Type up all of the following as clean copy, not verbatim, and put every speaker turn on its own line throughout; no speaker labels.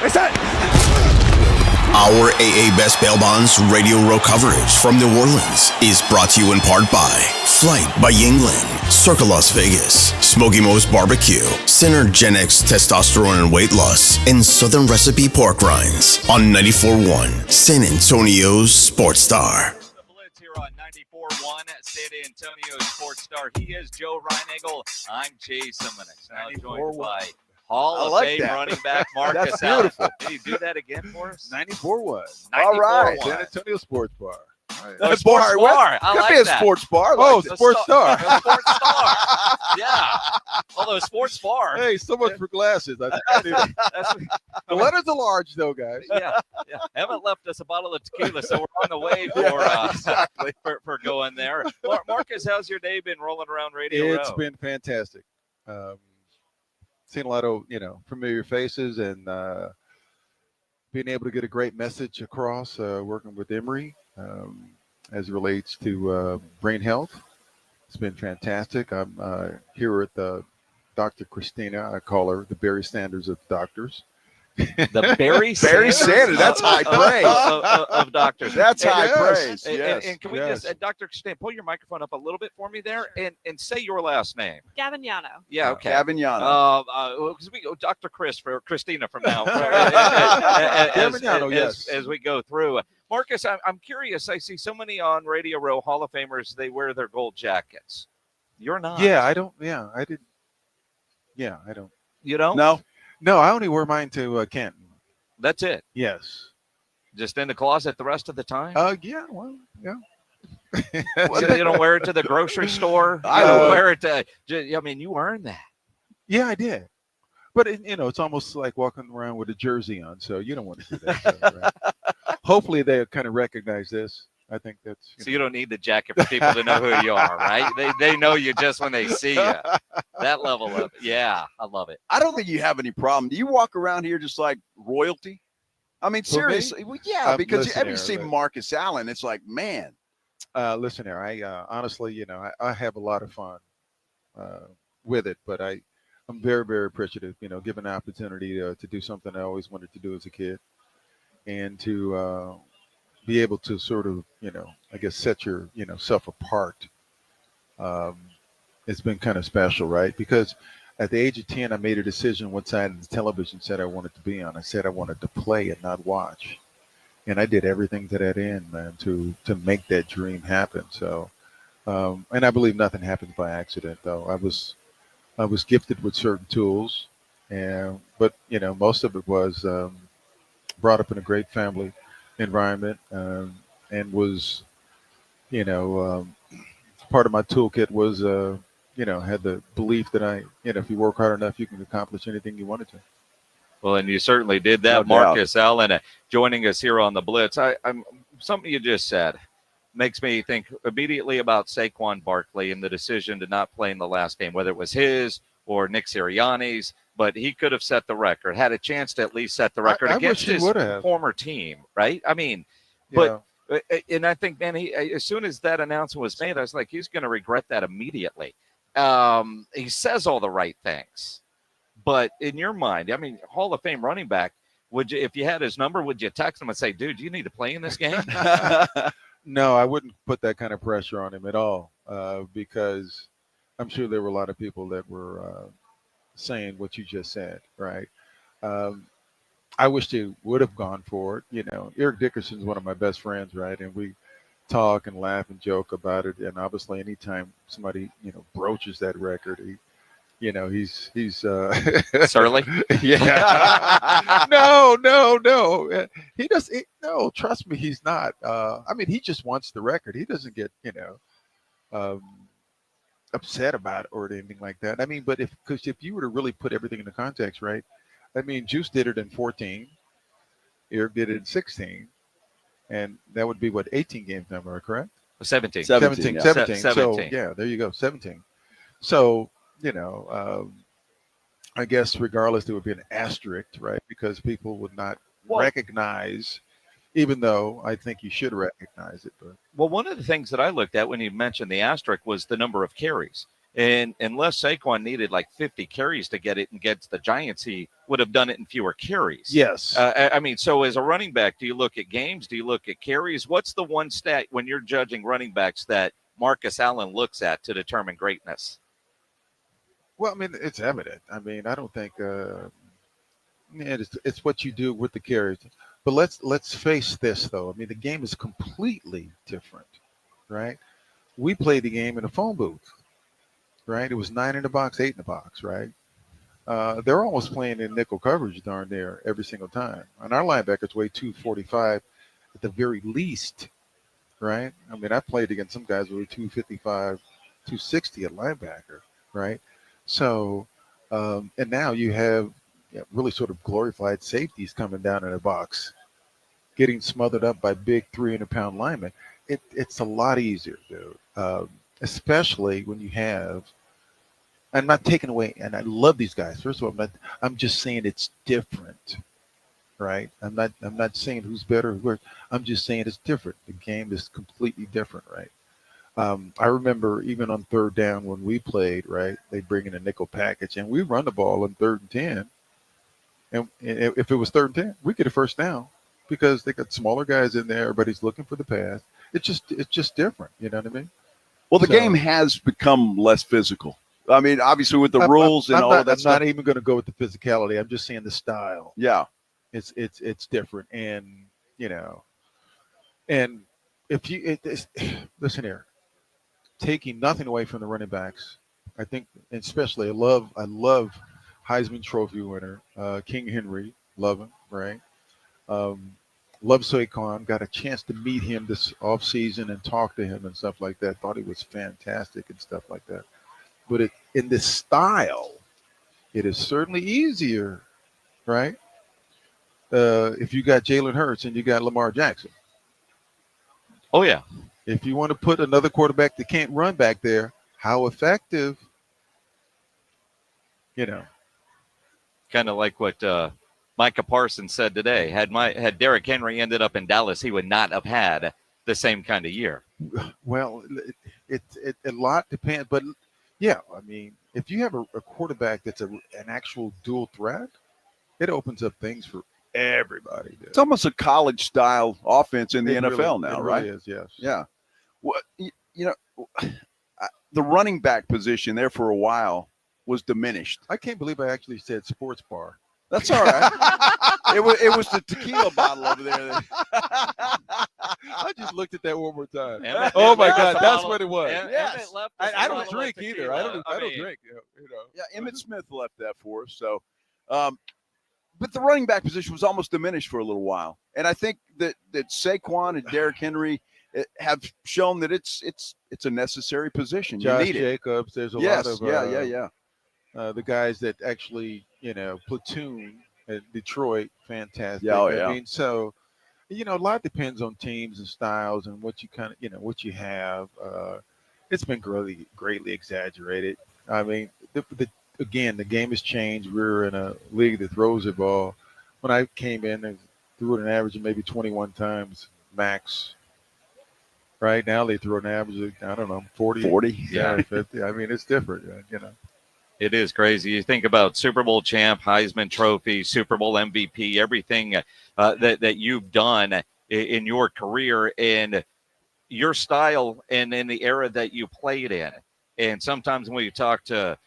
What's that?
Our AA Best Bail Bonds Radio Row coverage from New Orleans is brought to you in part by Flight by Yuengling, Circa Las Vegas, Smokey Mo's Barbecue, Synergenx Testosterone and Weight Loss, and Southern Recipe Pork Rinds on 94.1 San Antonio's Sports Star.
The Blitz here on 94.1 San Antonio's Sports Star. He is Joe Reinagle. I'm Chase Simmons. Now joined by Hall of Fame running back Marcus Allen. Did you do that again for us?
94.1.
94.1.
All right. San Antonio Sports Bar.
Right. Oh, sports bar. I like
Could be
that.
a sports bar.
Oh, Sports Star.
A sports star. Yeah. Although sports bar.
Hey, so much for glasses. The letters are large, though, guys.
Yeah. Haven't left us a bottle of tequila, so we're on the way for going there. Marcus, how's your day been rolling around Radio Row?
It's been fantastic. Seen a lot of familiar faces and being able to get a great message across. Working with Emory as it relates to brain health, it's been fantastic. I'm here with Dr. Christina. I call her the Barry Sanders of doctors.
The Barry
Sanders. That's high praise
of doctors.
That's high praise. Yes.
And can we just, Dr. Christina, pull your microphone up a little bit for me there and say your last name.
Gaviniano.
Yeah, okay.
Gaviniano.
Because we go Dr. Chris for Christina from now.
Gaviniano, yes.
As we go through. Marcus, I'm curious. I see so many on Radio Row Hall of Famers, they wear their gold jackets. You're not.
Yeah, I don't. Yeah, I did. Yeah, I don't.
You don't?
No, I only wear mine to Canton.
That's it.
Yes.
Just in the closet the rest of the time?
Yeah, well, yeah.
So you don't wear it to the grocery store?
I
don't wear it to, you earned that.
Yeah, I did. But, it's almost like walking around with a jersey on, so you don't want to do that. Right? Hopefully they kind of recognize this. I think that's...
So you don't need the jacket for people to know who you are, right? They know you just when they see you. That level of it. Yeah, I love it.
I don't think you have any problem. Do you walk around here just like royalty? I mean, seriously. Well, yeah, because every you see Marcus Allen, it's like, man.
Listen here, I honestly, I have a lot of fun with it, but I'm very, very appreciative, given the opportunity to do something I always wanted to do as a kid and to be able to sort of, I guess, set your, self apart. It's been kind of special, right? Because at the age of 10, I made a decision what side of the television set I wanted to be on. I said I wanted to play and not watch. And I did everything to that end, man, to make that dream happen. So, and I believe nothing happens by accident, though. I was gifted with certain tools, but most of it was brought up in a great family environment, and was, part of my toolkit was, had the belief that if you work hard enough, you can accomplish anything you wanted to.
Well, and you certainly did that,
No
Marcus Allen, joining us here on the Blitz. I'm something you just said makes me think immediately about Saquon Barkley and the decision to not play in the last game, whether it was his or Nick Sirianni's, but he could have set the record, had a chance to at least set the record against his former team, right? I mean, but and I think, man, as soon as that announcement was made, I was like, he's going to regret that immediately. He says all the right things. But in your mind, I mean, Hall of Fame running back, would you, if you had his number, would you text him and say, dude, you need to play in this game?
No, I wouldn't put that kind of pressure on him at all, because I'm sure there were a lot of people that were saying what you just said, right? I wish they would have gone for it. Eric Dickerson's one of my best friends, right? And we talk and laugh and joke about it. And obviously, anytime somebody, broaches that record, he's
Surly?
Yeah. No. He does. No, trust me, he's not. I mean, he just wants the record. He doesn't get, upset about it or anything like that. I mean, but if you were to really put everything into context, right? I mean, Juice did it in 14. Eric did it in 16. And that would be, 18 games now, am I correct?
17.
17.
Yeah.
17.
17.
So, yeah, there you go, 17. So, I guess regardless, there would be an asterisk, right? Because people would not recognize, even though I think you should recognize it. But.
Well, one of the things that I looked at when you mentioned the asterisk was the number of carries. And unless Saquon needed like 50 carries to get it against the Giants, he would have done it in fewer carries.
Yes.
I mean, so as a running back, do you look at games? Do you look at carries? What's the one stat when you're judging running backs that Marcus Allen looks at to determine greatness?
Well, I mean, it's evident. I mean, I don't think it's what you do with the carries. But let's face this, though. I mean, the game is completely different, right? We played the game in a phone booth, right? It was 9 in the box, 8 in the box, right? They're almost playing in nickel coverage darn near every single time. And our linebackers weigh 245 at the very least, right? I mean, I played against some guys who were 255, 260 at linebacker, right? So, and now you have really sort of glorified safeties coming down in the box, getting smothered up by big 300-pound linemen. It's a lot easier, dude. Especially when you have, I'm not taking away, and I love these guys. First of all, I'm just saying it's different, right? I'm not saying who's better or worse. I'm just saying it's different. The game is completely different, right? I remember even on third down when we played, right, they bring in a nickel package, and we run the ball on 3rd and 10. And if it was 3rd and 10, we get a first down because they got smaller guys in there. Everybody's looking for the pass. It's just different. You know what I mean?
Well, the game has become less physical. I mean, obviously with the rules and all of that
I'm
stuff.
not even going to go with the physicality. I'm just saying the style.
Yeah.
It's different. And, you know, and if you listen here, taking nothing away from the running backs, I think, especially I love Heisman Trophy winner, King Henry, love him, right? Love Saquon, got a chance to meet him this offseason and talk to him and stuff like that. Thought he was fantastic and stuff like that. But in this style, it is certainly easier, right? If you got Jalen Hurts and you got Lamar Jackson.
Oh, yeah.
If you want to put another quarterback that can't run back there, how effective, you know.
Kind of like what Micah Parsons said today. Had Derrick Henry ended up in Dallas, he would not have had the same kind of year.
Well, it a lot depends, but yeah, I mean, if you have a quarterback that's an actual dual threat, it opens up things for everybody. Dude.
It's almost a college style offense in the NFL
really,
now,
it
right?
Really is, yes.
Yeah. Well, you know, the running back position there for a while was diminished.
I can't believe I actually said sports bar.
That's all right. it was the tequila bottle over there.
I just looked at that one more time.
Oh
my God, that's what it was.
Yes.
I don't drink either. I don't drink. You know.
Yeah, Emmitt Smith left that for us. So, but the running back position was almost diminished for a little while, and I think that Saquon and Derrick Henry have shown that it's a necessary position.
Josh
you need
Jacobs. There's a
yes,
lot of
yeah.
The guys that actually, platoon at Detroit, fantastic.
Yeah,
I mean, so, a lot depends on teams and styles and what you kind of, what you have. It's been greatly exaggerated. I mean, again, the game has changed. We're in a league that throws the ball. When I came in, they threw it an average of maybe 21 times max. Right now, they throw an average of, I don't know, 40.
Yeah.
50. I mean, it's different,
It is crazy. You think about Super Bowl champ, Heisman Trophy, Super Bowl MVP, everything that you've done in your career and your style and in the era that you played in. And sometimes when you talk to,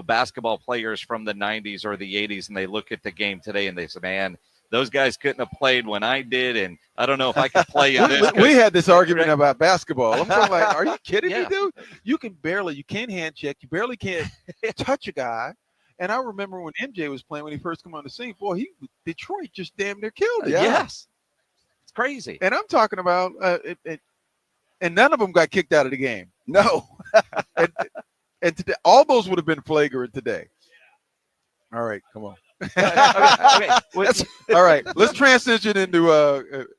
basketball players from the 90s or the 80s and they look at the game today and they say, man, those guys couldn't have played when I did, and I don't know if I could play in this.
We had this argument about basketball. I'm going like, are you kidding me, dude? You can't hand check. You barely can't touch a guy. And I remember when MJ was playing, when he first came on the scene, boy, Detroit just damn near killed it.
Yes. It's crazy.
And I'm talking about, and none of them got kicked out of the game.
No.
and today, all those would have been flagrant today. All right, come on.
Okay.
All right, let's transition into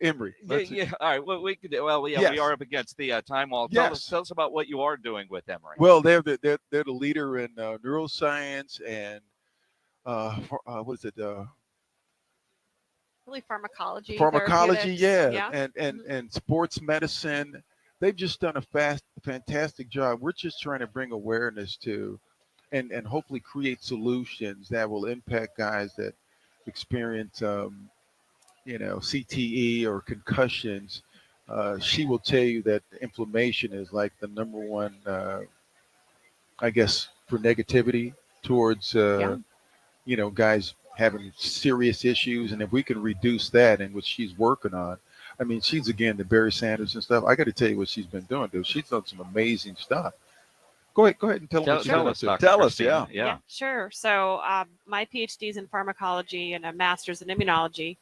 Emory.
Yeah. All right. Well, we could. Well, yeah,
Yes.
We are up against the time wall. Tell us about what you are doing with Emory.
Well, they're the leader in neuroscience and what is it?
Really pharmacology.
Pharmacology,
therapeutics.
and sports medicine. they've just done a fantastic job. We're just trying to bring awareness to and hopefully create solutions that will impact guys that experience, CTE or concussions. She will tell you that inflammation is like the number one, I guess, for negativity towards, guys having serious issues. And if we can reduce that, and what she's working on, I mean, she's, again, the Barry Sanders and stuff. I got to tell you what she's been doing, dude. She's done some amazing stuff. Go ahead and tell them what she's
Tell
doing.
us, Dr.
Tell us,
Christina.
yeah.
Sure. So my PhD is in pharmacology and a master's in immunology.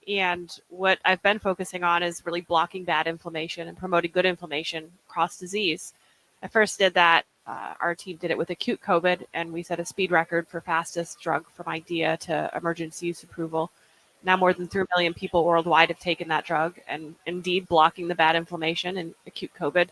And what I've been focusing on is really blocking bad inflammation and promoting good inflammation across disease. I first did that. Our team did it with acute COVID, and we set a speed record for fastest drug from idea to emergency use approval. Now more than 3 million people worldwide have taken that drug, and indeed blocking the bad inflammation in acute COVID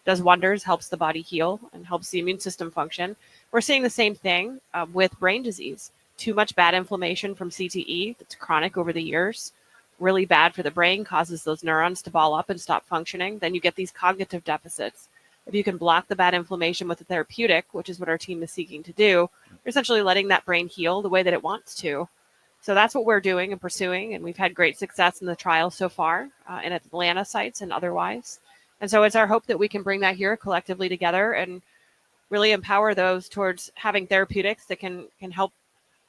does wonders, helps the body heal, and helps the immune system function. We're seeing the same thing with brain disease. Too much bad inflammation from CTE that's chronic over the years, really bad for the brain, causes those neurons to ball up and stop functioning. Then you get these cognitive deficits. If you can block the bad inflammation with a therapeutic, which is what our team is seeking to do, you're essentially letting that brain heal the way that it wants to. So that's what we're doing and pursuing, and we've had great success in the trial so far in Atlanta sites and otherwise. And so it's our hope that we can bring that here collectively together and really empower those towards having therapeutics that can help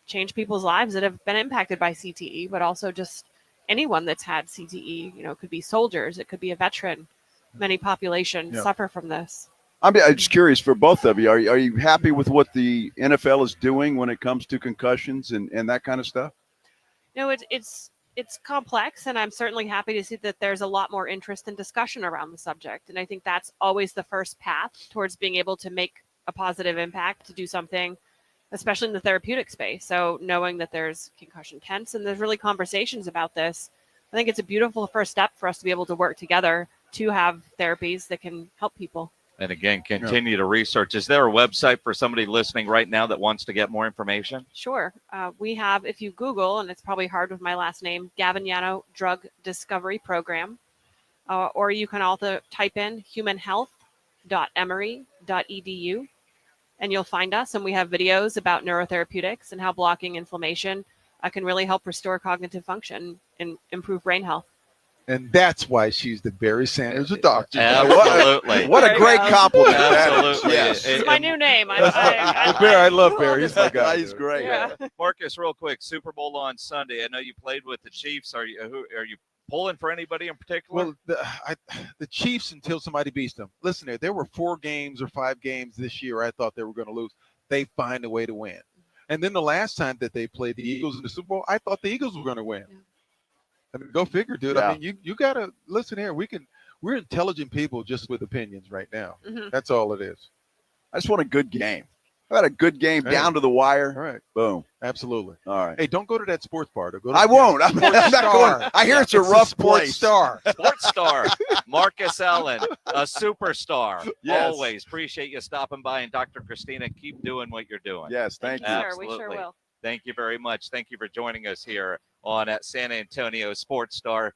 change people's lives that have been impacted by CTE, but also just anyone that's had CTE. It could be soldiers, it could be a veteran. Many populations suffer from this.
I'm just curious for both of you. Are you happy with what the NFL is doing when it comes to concussions and that kind of stuff?
It's complex, and I'm certainly happy to see that there's a lot more interest and discussion around the subject. And I think that's always the first path towards being able to make a positive impact, to do something, especially in the therapeutic space. So knowing that there's concussion tents and there's really conversations about this, I think it's a beautiful first step for us to be able to work together to have therapies that can help people.
And again, continue to research. Is there a website for somebody listening right now that wants to get more information?
Sure. We have, if you Google, and it's probably hard with my last name, Gavignano Drug Discovery Program, or you can also type in humanhealth.emory.edu, and you'll find us. And we have videos about neurotherapeutics and how blocking inflammation can really help restore cognitive function and improve brain health.
And that's why she's the Barry Sanders of doctors.
Absolutely.
What a great compliment.
Absolutely.
Yes.
It's my new name.
Barry, I love Barry. He's my guy.
He's great.
Yeah.
Marcus, real quick, Super Bowl on Sunday. I know you played with the Chiefs. Are you pulling for anybody in particular?
Well, the Chiefs, until somebody beats them. Listen, there were 4 games or 5 games this year I thought they were going to lose. They find a way to win. And then the last time that they played the Eagles in the Super Bowl, I thought the Eagles were going to win.
Yeah.
I mean, go figure, dude.
Yeah.
I mean, you got to listen here. We're intelligent people just with opinions right now.
Mm-hmm.
That's all it is.
I just want a good game. I had a good game down to the wire.
All right.
Boom.
Absolutely.
All right.
Hey, don't go to that sports bar. Go to
I won't. I'm not
Star.
going. I hear it's a
It's
rough
Sports
place.
Star.
Sports star, Marcus Allen, a superstar.
Yes.
Always appreciate you stopping by. And Dr. Christina, keep doing what you're doing.
Yes, thank you.
Sure, we sure
Absolutely.
will.
Thank you very much. Thank you for joining us here on San Antonio Sports Star.